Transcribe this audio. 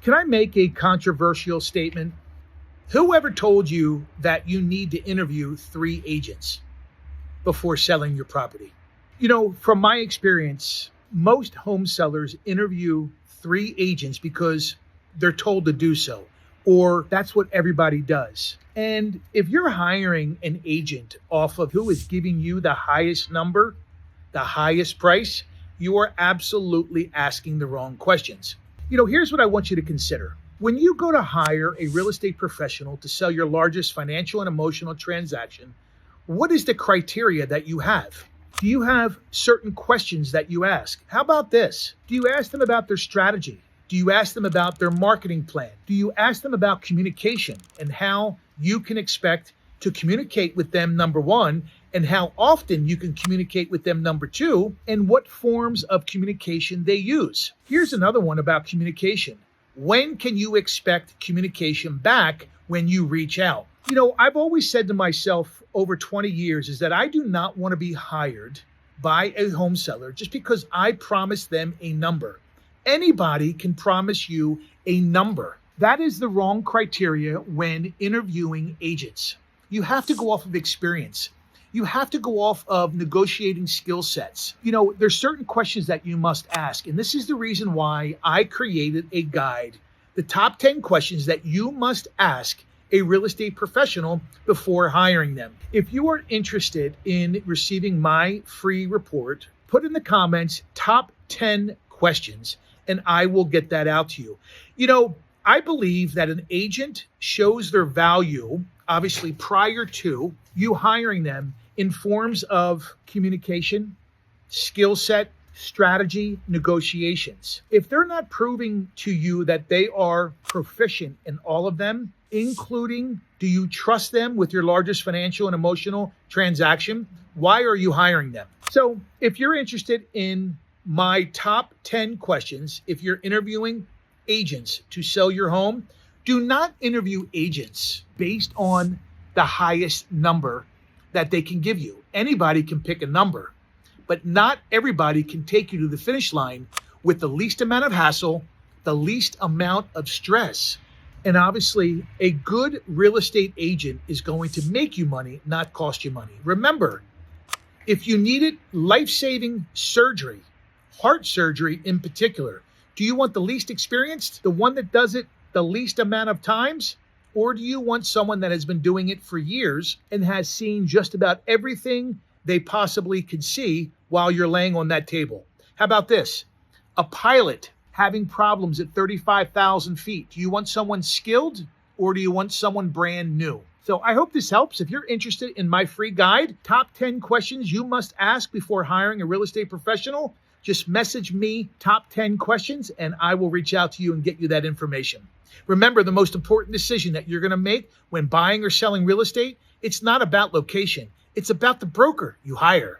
Can I make a controversial statement? Whoever told you that you need to interview 3 agents before selling your property? From my experience, most home sellers interview 3 agents because they're told to do so, or that's what everybody does. And if you're hiring an agent off of who is giving you the highest number, the highest price, you are absolutely asking the wrong questions. Here's what I want you to consider. When you go to hire a real estate professional to sell your largest financial and emotional transaction, what is the criteria that you have? Do you have certain questions that you ask? How about this? Do you ask them about their strategy? Do you ask them about their marketing plan? Do you ask them about communication and how you can expect to communicate with them, number one, and how often you can communicate with them, number two, and what forms of communication they use? Here's another one about communication. When can you expect communication back when you reach out? I've always said to myself over 20 years is that I do not want to be hired by a home seller just because I promised them a number. Anybody can promise you a number. That is the wrong criteria when interviewing agents. You have to go off of experience. You have to go off of negotiating skill sets. There's certain questions that you must ask. And this is the reason why I created a guide, the top 10 questions that you must ask a real estate professional before hiring them. If you are interested in receiving my free report, put in the comments top 10 questions and I will get that out to you. I believe that an agent shows their value, obviously prior to you hiring them, in forms of communication, skill set, strategy, negotiations. If they're not proving to you that they are proficient in all of them, including do you trust them with your largest financial and emotional transaction, why are you hiring them? So if you're interested in my top 10 questions, if you're interviewing agents to sell your home, do not interview agents based on the highest number that they can give you. Anybody can pick a number, but not everybody can take you to the finish line with the least amount of hassle, the least amount of stress. And obviously, a good real estate agent is going to make you money, not cost you money. Remember, if you needed life-saving surgery, heart surgery in particular, do you want the least experienced, the one that does it the least amount of times? Or do you want someone that has been doing it for years and has seen just about everything they possibly could see while you're laying on that table? How about this? A pilot having problems at 35,000 feet. Do you want someone skilled or do you want someone brand new? So I hope this helps. If you're interested in my free guide, top 10 questions you must ask before hiring a real estate professional, just message me top 10 questions and I will reach out to you and get you that information. Remember, the most important decision that you're going to make when buying or selling real estate, it's not about location. It's about the broker you hire.